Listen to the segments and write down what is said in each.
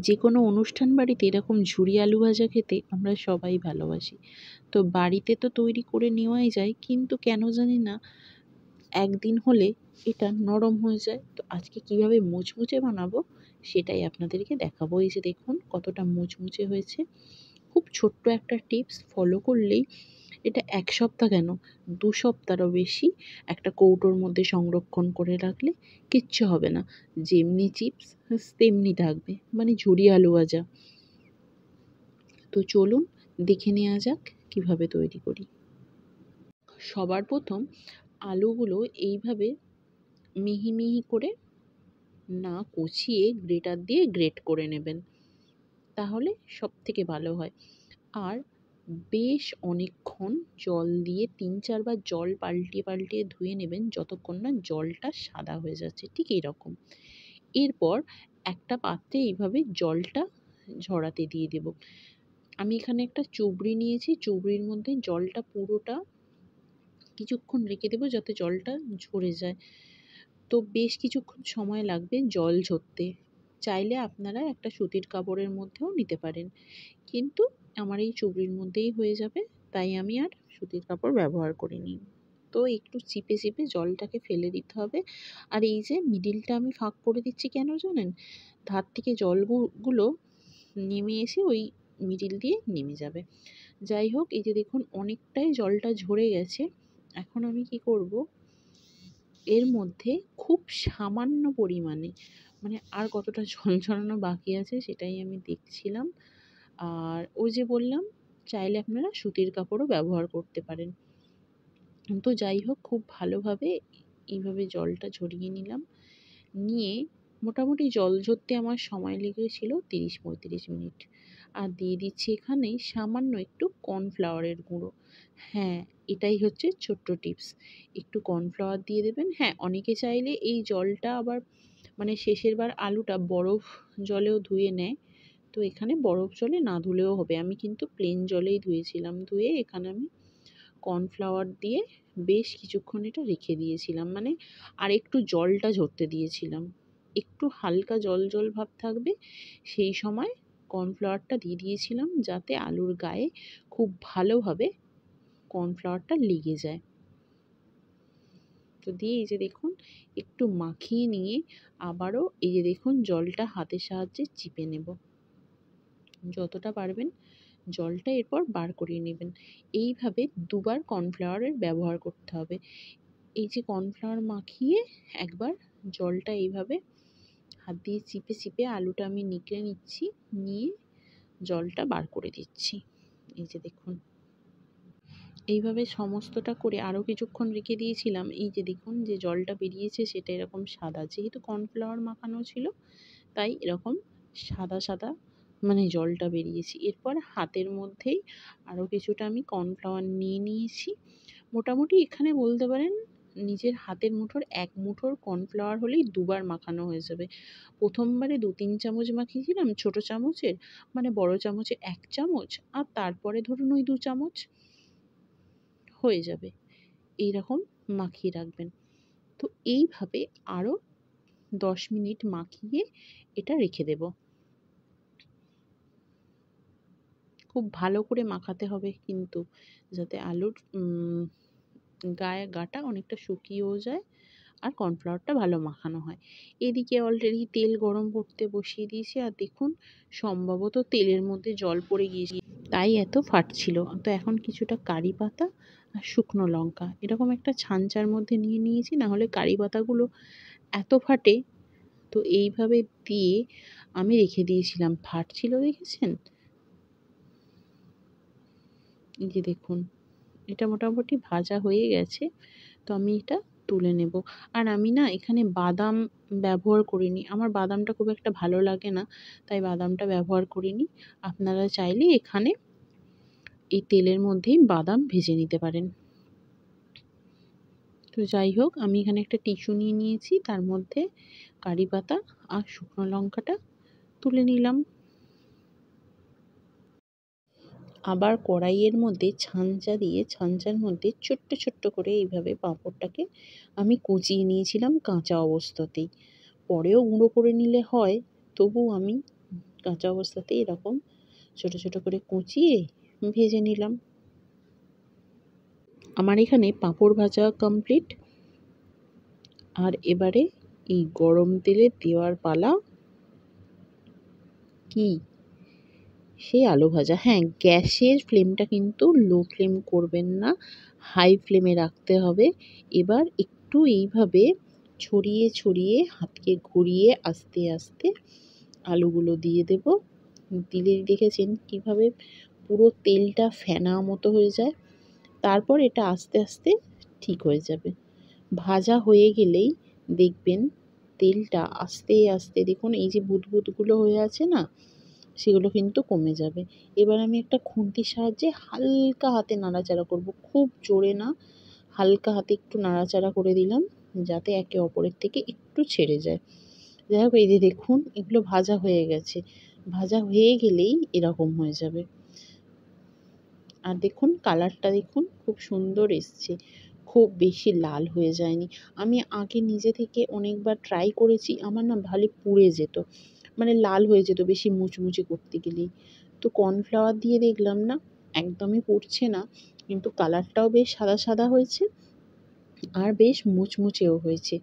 যে কোনো অনুষ্ঠান বাড়িতে এরকম ঝুরি আলু ভাজা খেতে আমরা সবাই ভালোবাসি। তো বাড়িতে তো তৈরি করে নেওয়াই যায়, কিন্তু কেন জানি না একদিন হলে এটা নরম হয়ে যায়। তো আজকে কিভাবে মুচমুচে বানাবো সেটাই আপনাদেরকে দেখাবো। এই যে দেখুন কতটা মুচমুচে হয়েছে। খুব ছোট্ট একটা টিপস ফলো করলেই এটা ১ সপ্তাহ কেন ২ সপ্তাহরও বেশি একটা কৌটোর মধ্যে সংরক্ষণ করে রাখলে কিচ্ছু হবে না। যেমনি চিপস তেমনি থাকবে, মানে ঝুরি আলু ভাজা। তো চলুন দেখে নেওয়া যাক কিভাবে তৈরি করি। সবার প্রথম আলুগুলো এইভাবে মিহি মিহি করে না কুচিয়ে গ্রেটার দিয়ে গ্রেট করে নেবেন, তাহলে সবথেকে ভালো হয়। আর বেশ অনেকক্ষণ জল দিয়ে ৩-৪ বার জল পাল্টিয়ে পাল্টিয়ে ধুয়ে নেবেন, যতক্ষণ না জলটা সাদা হয়ে যাচ্ছে, ঠিক এইরকম। এরপর একটা পাত্রে এইভাবে জলটা ঝরাতে দিয়ে দেব। আমি এখানে একটা চুবড়ি নিয়েছি, চুবড়ির মধ্যে জলটা পুরোটা কিছুক্ষণ রেখে দেবো যাতে জলটা ঝরে যায়। তো বেশ কিছুক্ষণ সময় লাগবে জল ঝরতে। চাইলে আপনারা একটা সুতির কাপড়ের মধ্যেও নিতে পারেন, কিন্তু আমার এই চুবড়ির মধ্যেই হয়ে যাবে, তাই আমি আর সুতির কাপড় ব্যবহার করিনি। তো একটু চিপে চিপে জলটাকে ফেলে দিতে হবে। আর এই যে মিডিলটা আমি ফাঁক করে দিচ্ছি কেন জানেন? ধার থেকে জলগুলো নেমে এসে ওই মিডিল দিয়ে নেমে যাবে। যাই হোক, এই যে দেখুন অনেকটাই জলটা ঝরে গেছে। এখন আমি কি করব, এর মধ্যে খুব সামান্য পরিমাণে, মানে আর কতটা জল ঝরানো বাকি আছে সেটাই আমি দেখছিলাম। আর ওই যে বললাম, চাইলে আপনারা সুতির কাপড়ও ব্যবহার করতে পারেন। তো যাই হোক, খুব ভালোভাবে এইভাবে জলটা ঝরিয়ে নিলাম। নিয়ে মোটামুটি জল ঝরতে আমার সময় লেগেছিল ৩০-৩৫ মিনিট। আর দিয়ে দিচ্ছি এখানে সামান্য একটু কর্নফ্লাওয়ারের গুঁড়ো। হ্যাঁ, এটাই হচ্ছে ছোট্ট টিপস। একটু কর্নফ্লাওয়ার দিয়ে দেবেন। হ্যাঁ, অনেকে চাইলে এই জলটা আবার মানে শেষের বার আলুটা বরফ জলেও ধুয়ে নেয়। তো এখানে বরফ জলে না ধুলেও হবে। আমি কিন্তু প্লেন জলেই ধুয়েছিলাম। ধুয়ে এখানে আমি কর্নফ্লাওয়ার দিয়ে বেশ কিছুক্ষণ এটা রেখে দিয়েছিলাম। মানে আরেকটু জলটা ঝরতে দিয়েছিলাম। একটু হালকা জল জল ভাব থাকবে, সেই সময় কর্নফ্লাওয়ারটা দিয়ে দিয়েছিলাম যাতে আলুর গায়ে খুব ভালোভাবে কর্নফ্লাওয়ারটা লেগে যায়। তো দিয়ে এই যে দেখুন একটু মাখিয়ে নিয়ে আবারও এই যে দেখুন জলটা হাতের সাহায্যে চিপে নেব। যতটা পারবেন জলটা এরপর বার করিয়ে নেবেন। এইভাবে দুবার কর্নফ্লাওয়ারের ব্যবহার করতে হবে। এই যে কর্নফ্লাওয়ার মাখিয়ে একবার জলটা এইভাবে হাত দিয়ে চিপে চিপে আলুটা আমি নিগড়ে নিচ্ছি, নিয়ে জলটা বার করে দিচ্ছি। এই যে দেখুন এইভাবে সমস্তটা করে আরও কিছুক্ষণ রেখে দিয়েছিলাম। এই যে দেখুন যে জলটা বেরিয়েছে সেটা এরকম সাদা, যেহেতু কর্নফ্লাওয়ার মাখানো ছিল তাই এরকম সাদা সাদা মানে জলটা বেরিয়েছে। এরপর হাতের মধ্যেই আরও কিছুটা আমি কর্নফ্লাওয়ার নিয়ে নিয়েছি। মোটামুটি এখানে বলতে পারেন নিজের হাতের মুঠোর ১ মুঠোর কর্নফ্লাওয়ার হলেই দুবার মাখানো হয়ে যাবে। প্রথমবারে ২-৩ চামচ মাখিয়েছিলাম ছোট চামচের, মানে বড় চামচে ১ চামচ, আর তারপরে ধরুন ওই ২ চামচ হয়ে যাবে। এইরকম মাখিয়ে রাখবেন। তো এইভাবে আরও ১০ মিনিট মাখিয়ে এটা রেখে দেব। খুব ভালো করে মাখাতে হবে কিন্তু, যাতে আলুর গাটা অনেকটা শুকিয়েও যায় আর কর্নফ্লাওয়ারটা ভালো মাখানো হয়। এদিকে অলরেডি তেল গরম করতে বসিয়ে দিয়েছি, আর দেখুন সম্ভবত তেলের মধ্যে জল পড়ে গিয়েছে, তাই এত ফাটছিল। তো এখন কিছুটা কারি পাতা আর শুকনো লঙ্কা এরকম একটা ছাঁচার মধ্যে নিয়ে নিয়েছি, না হলে কারি পাতাগুলো এত ফাটে। তো এইভাবে দিয়ে আমি রেখে দিয়েছিলাম, ফাটছিল দেখেছেন? এই যে দেখুন এটা মোটামুটি ভাজা হয়ে গেছে। তো আমি এটা তুলে নেব। আর আমি না এখানে বাদাম ব্যবহার করিনি। আমার বাদামটা খুব একটা ভালো লাগে না, তাই বাদামটা ব্যবহার করিনি। আপনারা চাইলে এখানে এই তেলের মধ্যেই বাদাম ভেজে নিতে পারেন। তো যাই হোক, আমি এখানে একটা টিস্যু নিয়ে নিয়েছি, তার মধ্যে কারি পাতা আর শুকনো লঙ্কাটা তুলে নিলাম। আবার কড়াইয়ের মধ্যে ছাঁচা দিয়ে ছাঁচার মধ্যে ছোট্ট ছোট্ট করে এইভাবে পাঁপড়টাকে আমি কুচিয়ে নিয়েছিলাম কাঁচা অবস্থাতেই। পরেও গুঁড়ো করে নিলে হয়, তবু আমি কাঁচা অবস্থাতেই এরকম ছোট ছোট করে কুচিয়ে ভেজে নিলাম। আমার এখানে পাঁপড় ভাজা কমপ্লিট। আর এবারে এই গরম তেলে দেওয়ার পালা। কি সেই আলু ভাজা। হ্যাঁ, গ্যাসের ফ্লেমটা কিন্তু লো ফ্লেম করবেন না, হাই ফ্লেমে রাখতে হবে। এবার একটু এইভাবে ছড়িয়ে ছড়িয়ে হাতকে ঘুরিয়ে আস্তে আস্তে আলুগুলো দিয়ে দেব। দিলেই দেখেছেন কিভাবে পুরো তেলটা ফেনা মতো হয়ে যায়। তারপর এটা আস্তে আস্তে ঠিক হয়ে যাবে। ভাজা হয়ে গেলেই দেখবেন তেলটা আস্তে আস্তে, দেখুন এই যে বুদবুদগুলো হয়ে আছে না, সেগুলো কিন্তু কমে যাবে। এবার আমি একটা খুন্তির সাহায্যে হালকা হাতে নাড়াচাড়া করব, খুব জোরে না, হালকা হাতে একটু নাড়াচাড়া করে দিলাম যাতে একে অপরের থেকে একটু ছেড়ে যায়। যাই হোক, এই যে দেখুন এগুলো ভাজা হয়ে গেছে। ভাজা হয়ে গেলেই এরকম হয়ে যাবে। আর দেখুন কালারটা দেখুন খুব সুন্দর এসছে, খুব বেশি লাল হয়ে যায়নি। আমি আগে নিজে থেকে অনেকবার ট্রাই করেছি, আমার না ভালো পুড়ে যেত, মানে লাল হয়ে যেত বেশি মুচমুচে করতে গেলেই। তো কর্নফ্লাওয়ার দিয়ে দেখলাম না, একদমই পুড়ছে না, কিন্তু কালারটাও বেশ সাদা সাদা হয়েছে আর বেশ মুচমুচেও হয়েছে।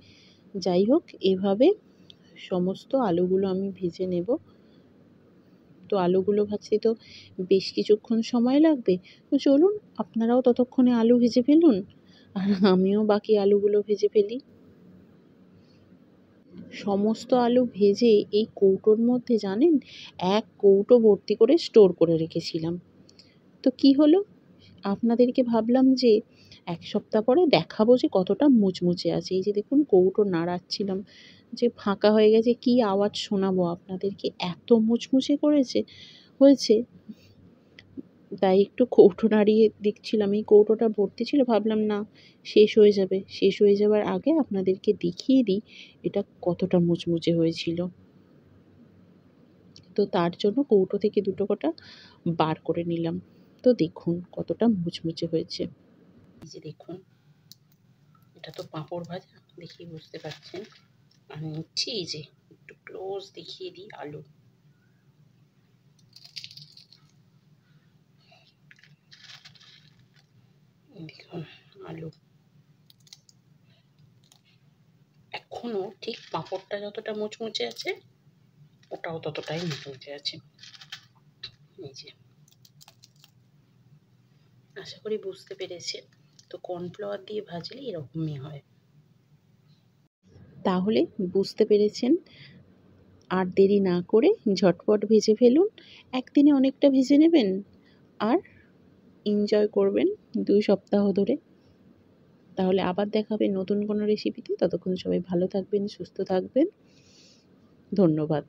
যাই হোক, এভাবে সমস্ত আলুগুলো আমি ভেজে নেব। তো আলুগুলো ভাজতে তো বেশ কিছুক্ষণ সময় লাগবে। তো চলুন আপনারাও ততক্ষণে আলু ভেজে ফেলুন আর আমিও বাকি আলুগুলো ভেজে ফেলি। সমস্ত আলু ভেজে এই কৌটোর মধ্যে জানেন ১ কৌটো ভর্তি করে স্টোর করে রেখেছিলাম। তো কি হলো, আপনাদেরকে ভাবলাম যে ১ সপ্তাহ পরে দেখাবো যে কতটা মুচমুচে আছে। এই যে দেখুন কৌটো নাড়াচ্ছিলাম যে ফাঁকা হয়ে গেছে, কি আওয়াজ শোনাবো আপনাদেরকে, এত মুচমুচে হয়েছে। তাই একটু কৌটো নাড়িয়ে দেখছিলাম, এই কৌটোটা ভর্তি ছিল, ভাবলাম না শেষ হয়ে যাবে। শেষ হয়ে যাবার আগে আপনাদেরকে দেখিয়ে দিই এটা কতটা মুচমুচে হয়েছিল। তো তার জন্য কৌটো থেকে ২ টো কটা বার করে নিলাম। তো দেখুন কতটা মুচমুচে হয়েছে। এই যে দেখুন, এটা তো পাঁপড় ভাজা, দেখেই বুঝতে পারছেন। আমি নিচ্ছি, এই যে একটু ক্লোজ দেখিয়ে দিই আলু। দেখুন আলু এখনো ঠিক পাঁপড়টা যতটা মুচমুচে আছে, ওটাও ততটাই মুচমুচে আছে। এই যে, আশা করি বুঝতে পেরেছেন। তো কর্নফ্লাওয়ার দিয়ে ভাজলে এরকমই হয়। তাহলে বুঝতে পেরেছেন। আর দেরি না করে ঝটপট ভেজে ফেলুন। একদিনে অনেকটা ভেজে নেবেন আর এনজয় করবেন ২ সপ্তাহ ধরে। তাহলে আবার দেখা হবে নতুন কোনো রেসিপিতে। ততক্ষণ সবাই ভালো থাকবেন, সুস্থ থাকবেন। ধন্যবাদ।